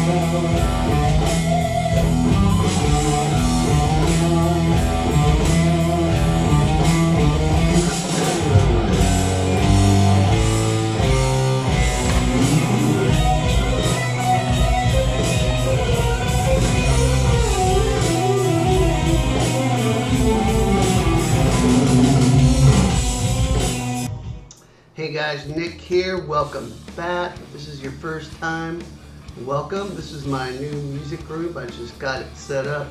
Hey guys, Nick here. Welcome back. If this is your first time, welcome. This is my new music room. I just got it set up.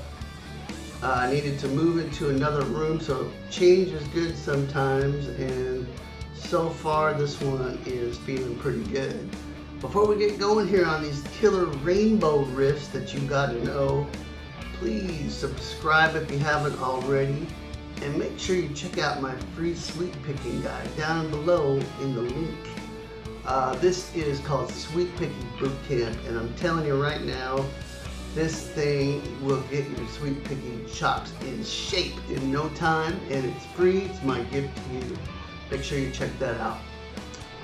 I needed to move into another room, so change is good sometimes, and so far this one is feeling pretty good. Before we get going here on these killer rainbow riffs that you gotta know, please subscribe if you haven't already. And make sure you check out my free sweet picking guide down below in the link. This is called Sweet Picking Boot Camp, and I'm telling you right now, this thing will get your sweet picking chops in shape in no time, and it's free. It's my gift to you. Make sure you check that out.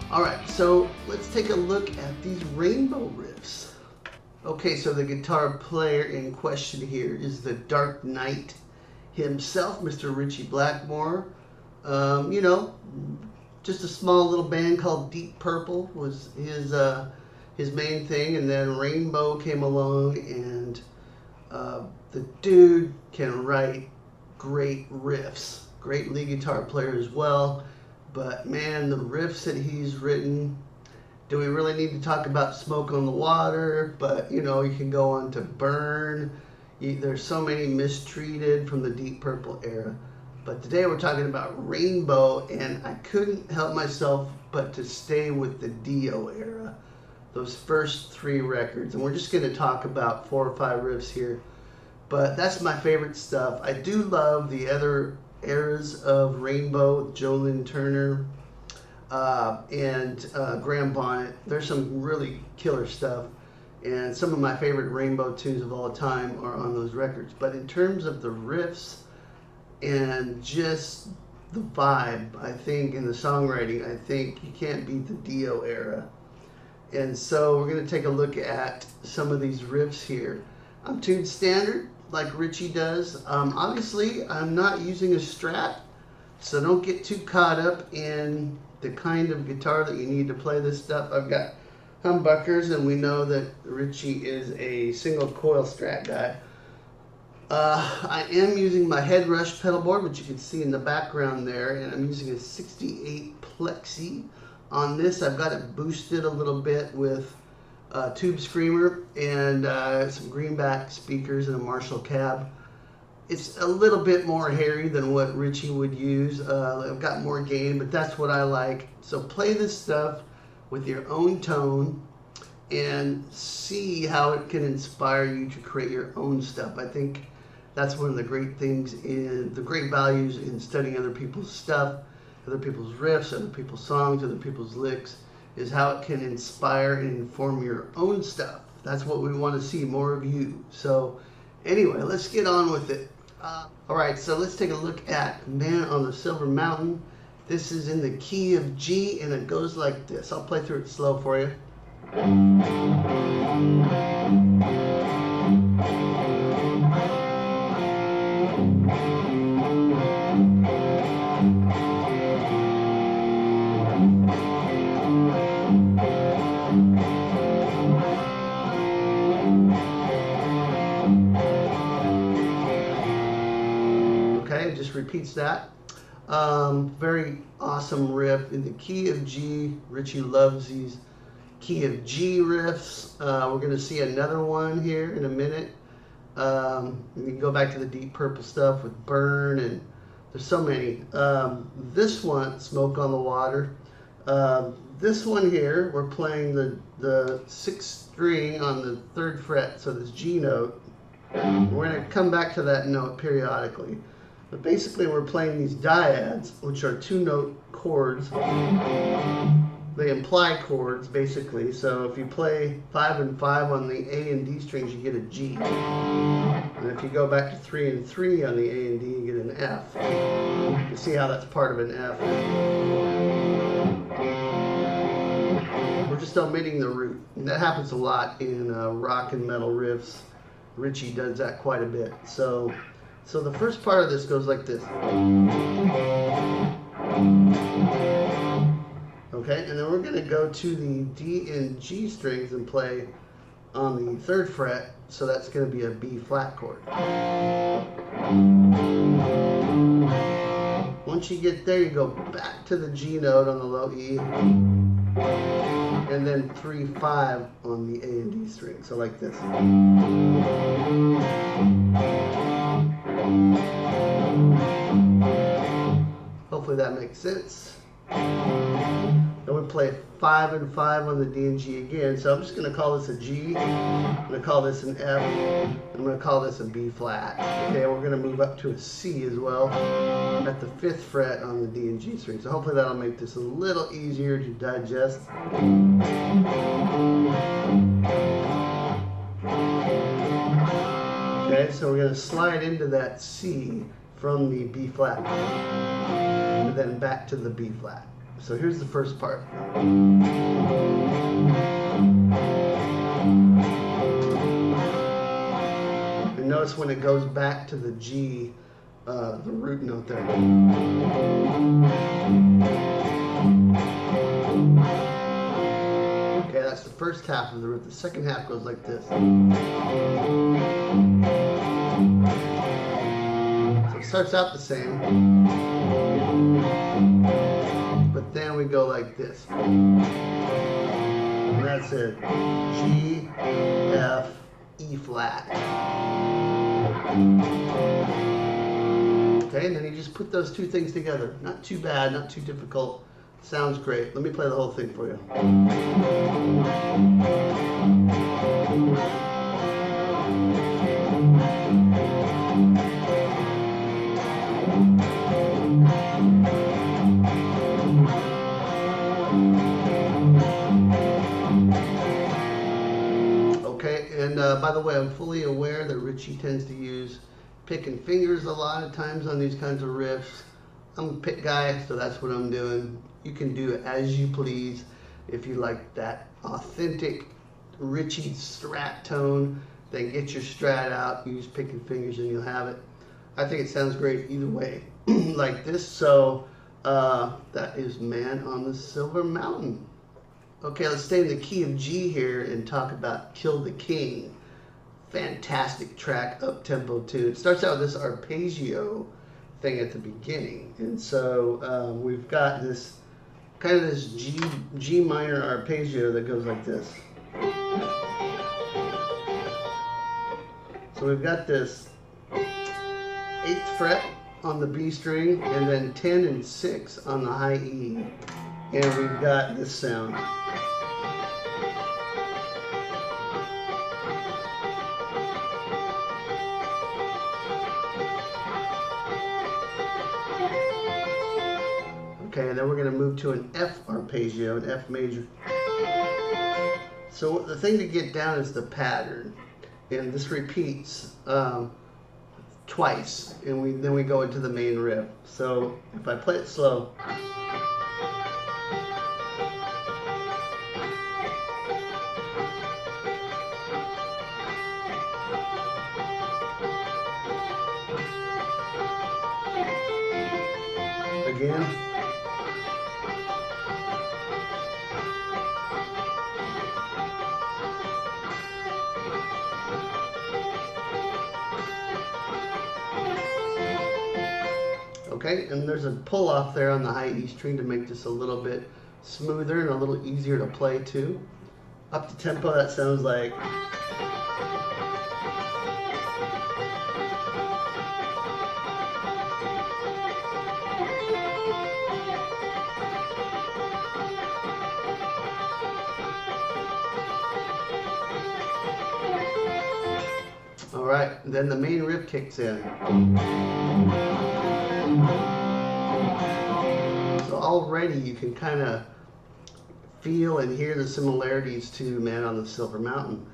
Alright, so let's take a look at these rainbow riffs. Okay, so the guitar player in question here is the Dark Knight himself, Mr. Ritchie Blackmore. Just a small little band called Deep Purple was his main thing, and then Rainbow came along, and the dude can write great riffs. Great lead guitar player as well, but man, the riffs that he's written, do we really need to talk about Smoke on the Water? But you can go on to Burn. There's so many mistreated from the Deep Purple era. But today we're talking about Rainbow, and I couldn't help myself but to stay with the Dio era. Those first 3 records. And we're just going to talk about 4 or 5 riffs here. But that's my favorite stuff. I do love the other eras of Rainbow, Lynn Turner, and Graham Bonnet. There's some really killer stuff. And some of my favorite Rainbow tunes of all time are on those records. But in terms of the riffs and just the vibe, I think, in the songwriting, I think you can't beat the Dio era. And so we're going to take a look at some of these riffs here. I'm tuned standard, like Ritchie does. Obviously, I'm not using a Strat, so don't get too caught up in the kind of guitar that you need to play this stuff. I've got humbuckers, and we know that Ritchie is a single coil Strat guy. I am using my head rush pedal board, which you can see in the background there, and I'm using a 68 Plexi on this. I've got it boosted a little bit with a Tube Screamer and some greenback speakers and a Marshall cab. It's a little bit more hairy than what Ritchie would use. I've got more gain, but that's what I like. So play this stuff with your own tone and see how it can inspire you to create your own stuff. I think that's one of the great things, in the great values in studying other people's stuff, other people's riffs, other people's songs, other people's licks, is how it can inspire and inform your own stuff. That's what we want to see, more of you. So anyway, let's get on with it. Alright, so let's take a look at Man on the Silver Mountain. This is in the key of G, and it goes like this. I'll play through it slow for you. Okay, it just repeats that. Very awesome riff in the key of G. Ritchie loves these key of G riffs. We're going to see another one here in a minute. We can go back to the Deep Purple stuff with Burn, and there's so many. This one, Smoke on the Water. This one here, we're playing the 6th string on the 3rd fret, so this G note. We're going to come back to that note periodically. But basically we're playing these dyads, which are 2-note chords. They imply chords, basically. So if you play 5 and 5 on the A and D strings, you get a G. And if you go back to 3 and 3 on the A and D, you get an F. You see how that's part of an F. We're just omitting the root. And that happens a lot in rock and metal riffs. Ritchie does that quite a bit. So the first part of this goes like this. Okay, and then we're going to go to the D and G strings and play on the 3rd fret, so that's going to be a B flat chord. Once you get there, you go back to the G note on the low E, and then 3/5 on the A and D string, so like this. Hopefully that makes sense. Then we play 5 and 5 on the D and G again. So I'm just going to call this a G. I'm going to call this an F. And I'm going to call this a B flat. Okay, we're going to move up to a C as well at the 5th fret on the D and G string. So hopefully that'll make this a little easier to digest. Okay, so we're going to slide into that C from the B flat. And then back to the B flat. So here's the first part. And notice when it goes back to the G, the root note there. Okay, that's the first half of the root. The second half goes like this. So it starts out the same. But then we go like this. And that's it. G, F, E flat. Okay, and then you just put those two things together. Not too bad, not too difficult. Sounds great. Let me play the whole thing for you. And by the way, I'm fully aware that Ritchie tends to use picking fingers a lot of times on these kinds of riffs. I'm a pick guy, so that's what I'm doing. You can do it as you please. If you like that authentic Ritchie Strat tone, then get your Strat out, use picking fingers, and you'll have it. I think it sounds great either way, like this. So that is Man on the Silver Mountain. Okay, let's stay in the key of G here and talk about Kill the King. Fantastic track, up-tempo tune. It starts out with this arpeggio thing at the beginning. And so we've got this kind of this G minor arpeggio that goes like this. So we've got this 8th fret on the B string and then 10 and 6 on the high E. And we've got this sound. Okay, and then we're going to move to an F arpeggio, an F major. So the thing to get down is the pattern. And this repeats twice, and then we go into the main riff. So if I play it slow. Again. Okay, and there's a pull off there on the high E string to make this a little bit smoother and a little easier to play too. Up to tempo, that sounds like. All right, then the main riff kicks in. So already you can kind of feel and hear the similarities to Man on the Silver Mountain.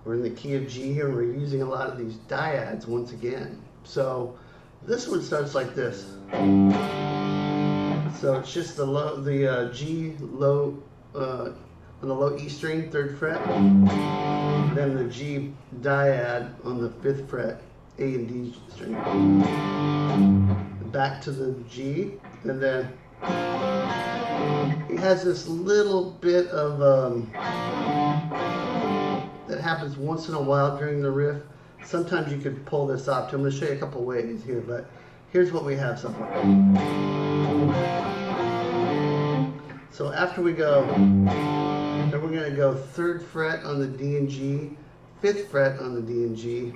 We're in the key of G here and we're using a lot of these dyads once again. So this one starts like this. So it's just the low, G low, on the low E string, 3rd fret, then the G dyad on the 5th fret, A and D string, back to the G, and then he has this little bit of that happens once in a while during the riff. Sometimes you could pull this off. I'm going to show you a couple ways here, but here's what we have so far. So after we go, then we're going to go 3rd fret on the D and G, 5th fret on the D and G.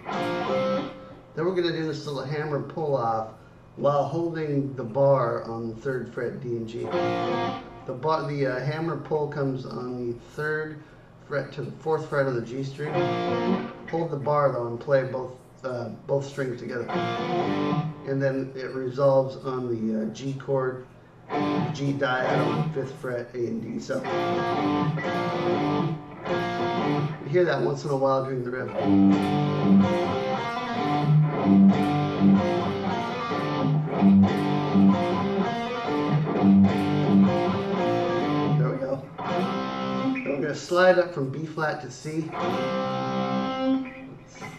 Then we're going to do this little hammer pull off while holding the bar on the 3rd fret D and G. The hammer pull comes on the 3rd fret to the 4th fret of the G string. Hold the bar though and play both strings together. And then it resolves on the G chord, G dyad on the 5th fret, A and D. So you hear that once in a while during the riff. There we go. Then we're going to slide up from B flat to C.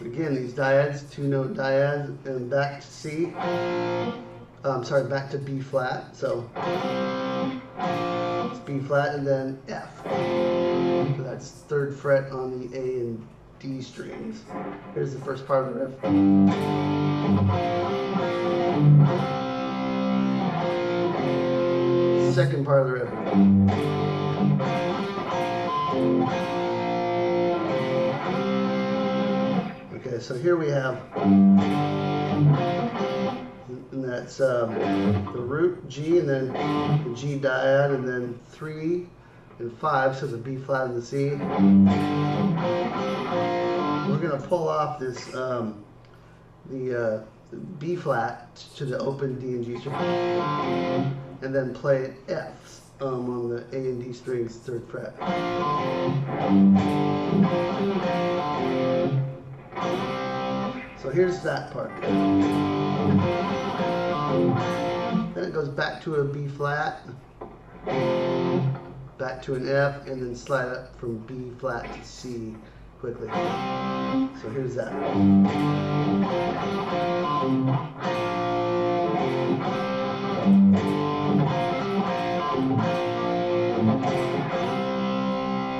Again, these dyads, 2-note dyads, and back to C. Back to B flat. So it's B flat and then F. So that's 3rd fret on the A and D strings. Here's the first part of the riff. Second part of the riff. Okay, so here we have, and that's the root G, and then the G dyad, and then 3 and 5, so the B flat and the C. We're going to pull off this, the B flat to the open D and G string, and then play it F on the A and D strings, 3rd fret. So here's that part. Then it goes back to a B flat, back to an F, and then slide up from B flat to C quickly. So here's that.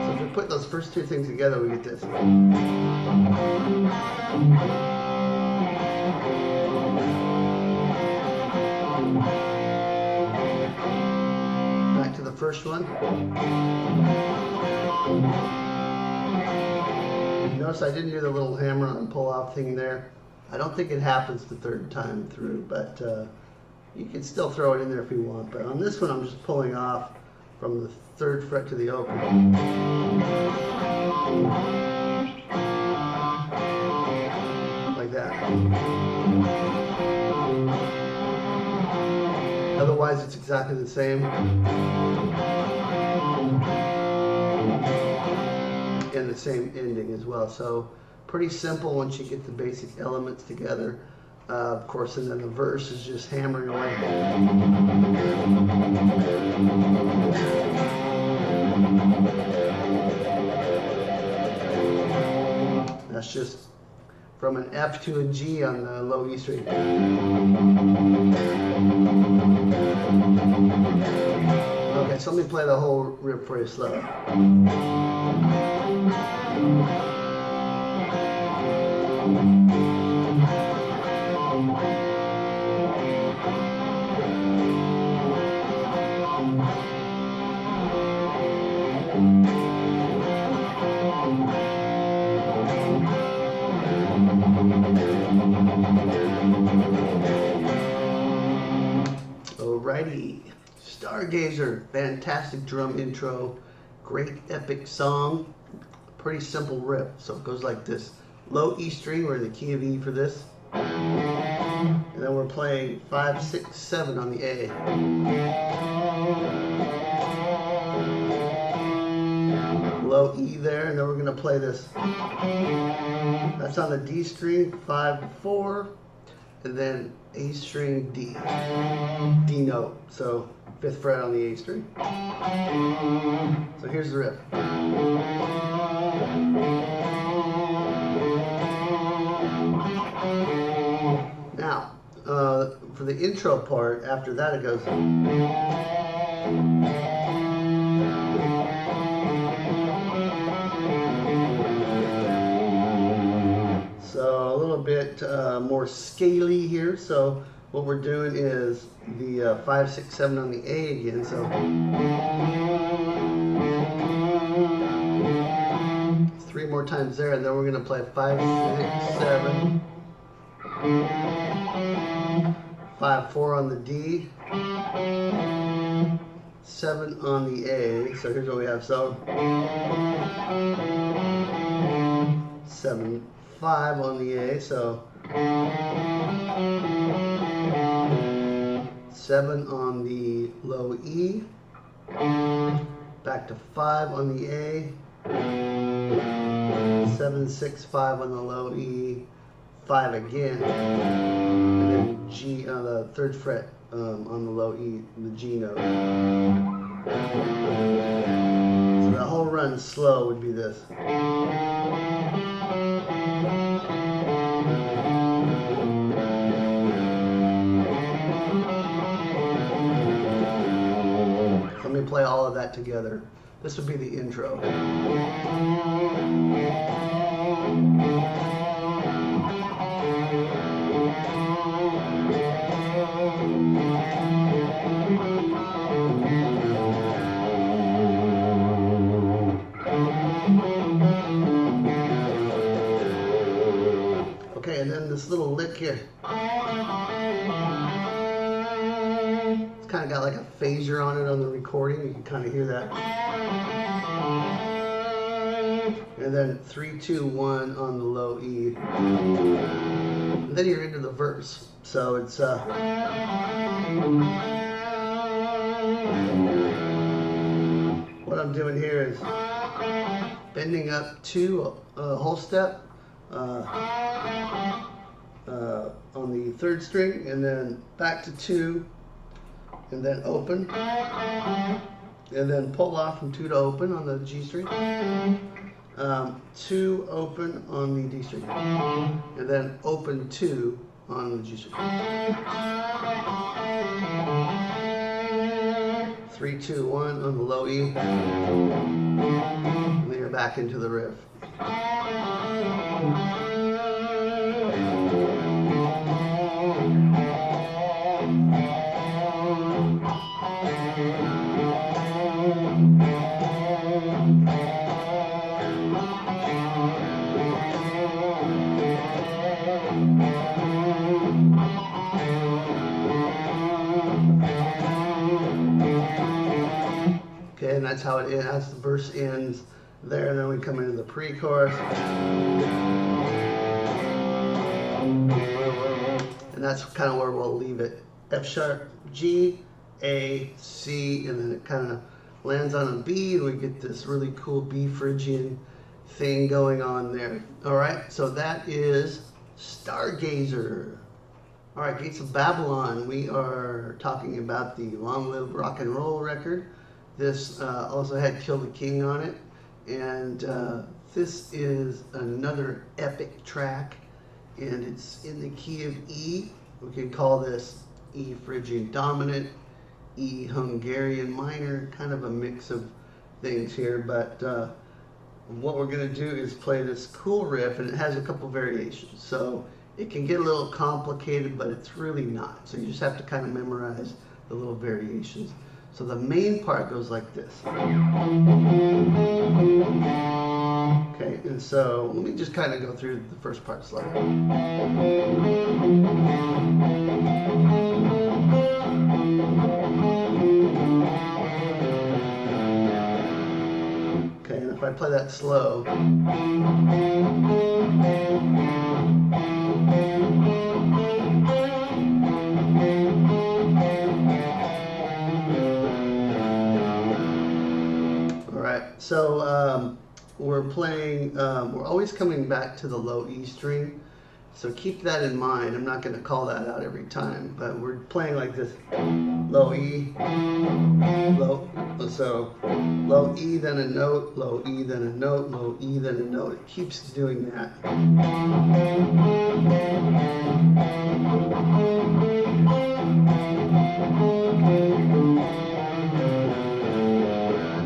So if we put those first two things together, we get this. Back to the first one. Notice I didn't do the little hammer on pull off thing there. I don't think it happens the 3rd time through, but you can still throw it in there if you want. But on this one, I'm just pulling off from the 3rd fret to the open. Like that. Otherwise, it's exactly the same. And the same ending as well. So pretty simple once you get the basic elements together. Of course, and then the verse is just hammering away. That's just from an F to a G on the low E string. Okay, so let me play the whole riff for you slow. Alrighty, Stargazer, fantastic drum intro, great epic song, pretty simple riff. So it goes like this: low E string, we're in the key of E for this, and then we're playing 5, 6, 7 on the A. Low E there, and then we're going to play this. That's on the D string, 5, 4, and then A string D, D note. So 5th fret on the A string. So here's the riff. Now, for the intro part, after that it goes. So a little bit more scaly here. So what we're doing is the 5, 6, 7 on the A again. So 3 more times there, and then we're going to play 5, 6, 7, 5, 4 on the D, 7 on the A. So here's what we have. So 7, 5 on the A. So 7 on the low E, back to 5 on the A, 7, 6, 5 on the low E, 5 again, and then G on the 3rd fret on the low E, the G note. So the whole run slow would be this. Let me play all of that together. This would be the intro. Okay, and then this little lick here. Kind of got like a phaser on it on the recording. You can kind of hear that. And then 3, 2, 1 on the low E. And then you're into the verse. So it's what I'm doing here is bending up 2 whole step on the 3rd string, and then back to 2. And then open, and then pull off from 2 to open on the G string, 2 open on the D string, and then open 2 on the G string. 3, 2, 1 on the low E, and then you're back into the riff. Okay, and that's how it ends. That's the verse ends there, and then we come into the pre-chorus. And that's kind of where we'll leave it. F sharp, G, A, C, and then it kind of lands on a B, and we get this really cool B Phrygian thing going on there. All right, so that is Stargazer. All right, Gates of Babylon. We are talking about the Long Live Rock and Roll record. This also had Kill the King on it, and this is another epic track, and it's in the key of E. We can call this E Phrygian dominant, E Hungarian minor, kind of a mix of things here, but what we're going to do is play this cool riff, and it has a couple variations, so it can get a little complicated, but it's really not. So you just have to kind of memorize the little variations. So the main part goes like this. Okay, and so let me just kind of go through the first part slowly. Okay, and if I play that slow, so we're playing, we're always coming back to the low E string, So keep that in mind. I'm not going to call that out every time, but we're playing like this. Low E, low, so low E, then a note, low E, then a note, low E, then a note. It keeps doing that.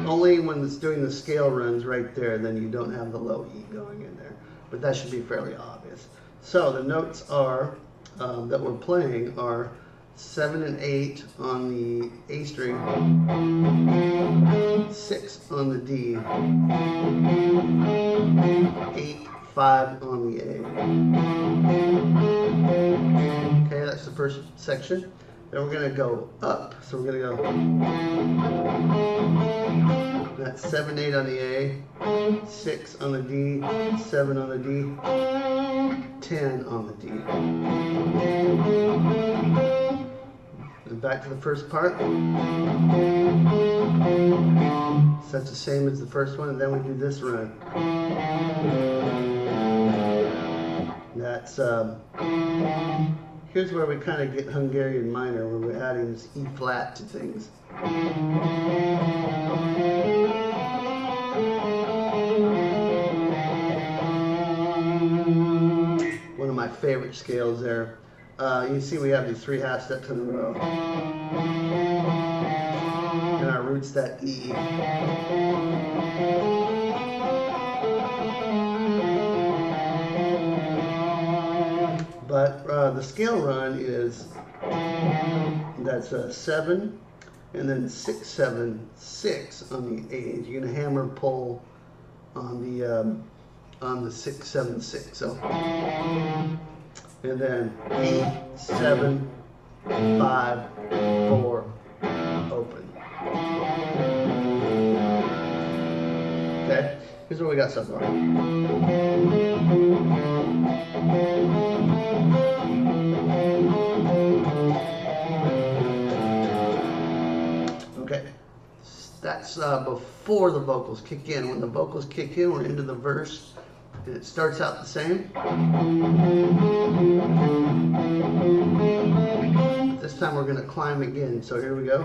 Only when it's doing the scale runs right there, then you don't have the low E going in there. But that should be fairly obvious. So the notes are that we're playing are 7 and 8 on the A string, 6 on the D, 8, 5 on the A. Okay, that's the first section. Then we're going to go up. So we're going to go, that's 7, 8 on the A, 6 on the D, 7 on the D, 10 on the D. And back to the first part. So that's the same as the first one, and then we do this run. That's here's where we kind of get Hungarian minor, where we're adding this E flat to things. One of my favorite scales there. You can see we have these 3 half steps in a row. And our root's that E. But the scale run is, that's a 7, and then 6, 7, 6 on the A. You're going to hammer pull on the 6, 7, 6. So, and then 8, 7, 5, 4, open. Okay, here's what we got so far. Okay, that's before the vocals kick in. When the vocals kick in, we're into the verse. And it starts out the same. But this time we're going to climb again. So here we go.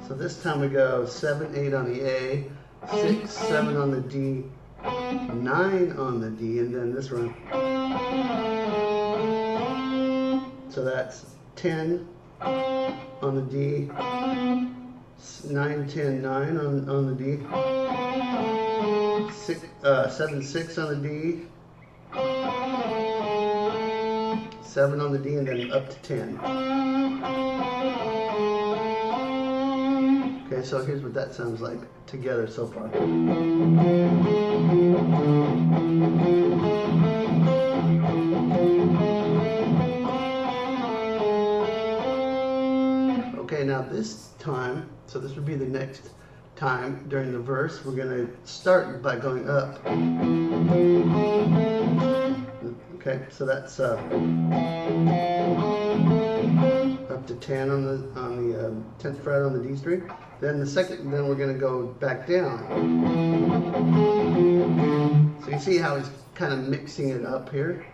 So this time we go 7, 8 on the A, 6, 7 on the D, 9 on the D, and then this run. So that's 10 on the D, 9, 10, 9 on the D. 7, 6 on the D, 7 on the D, and then up to 10. Okay, so here's what that sounds like together so far. Okay, now this time, so this would be the next time during the verse, we're going to start by going up. Okay, so that's up to 10 on the 10th fret on the D string. Then we're going to go back down. So you see how he's kind of mixing it up here.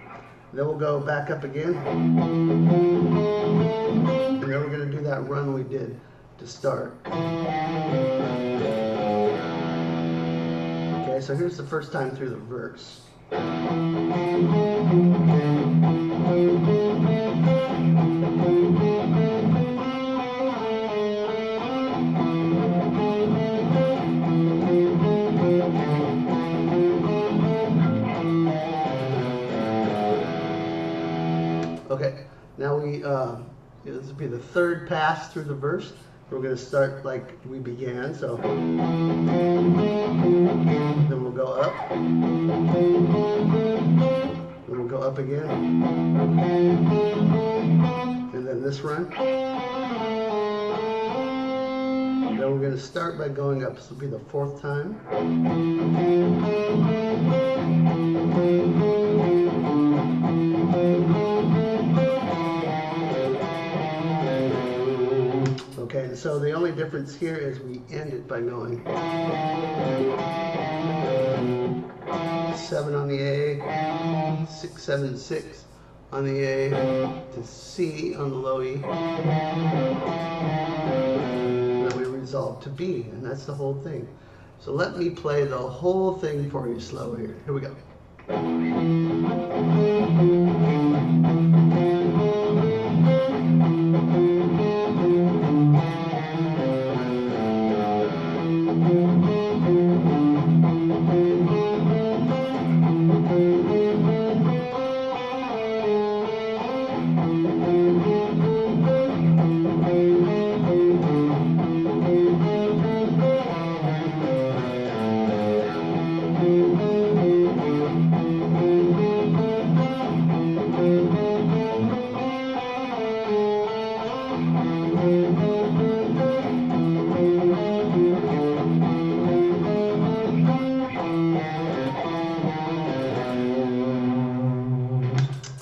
Then we'll go back up again. And then we're going to do that run we did to start. Okay, so here's the first time through the verse. Okay, now this will be the third pass through the verse. We're going to start like we began, so then we'll go up, then we'll go up again, and then this run. And then we're going to start by going up. This will be the 4th time. Okay, so the only difference here is we end it by going 7, 7 on the A, 6, 7, 6 on the A, to C on the low E. Then we resolve to B, and that's the whole thing. So let me play the whole thing for you slow here. Here we go.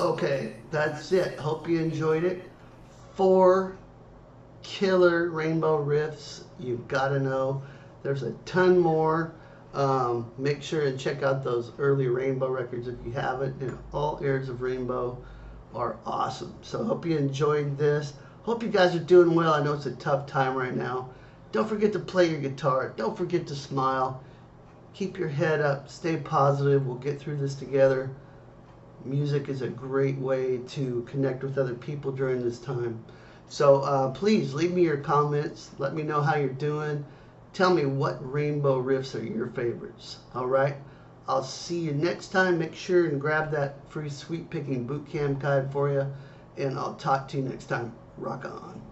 Okay, that's it. Hope you enjoyed it. 4 killer rainbow riffs. You've got to know. There's a ton more. Make sure and check out those early rainbow records if you haven't. And all eras of rainbow are awesome. So hope you enjoyed this. Hope you guys are doing well. I know it's a tough time right now. Don't forget to play your guitar. Don't forget to smile. Keep your head up. Stay positive. We'll get through this together. Music is a great way to connect with other people during this time. So please leave me your comments. Let me know how you're doing. Tell me what rainbow riffs are your favorites. All right. I'll see you next time. Make sure and grab that free Sweet Picking Bootcamp guide for you. And I'll talk to you next time. Rock on.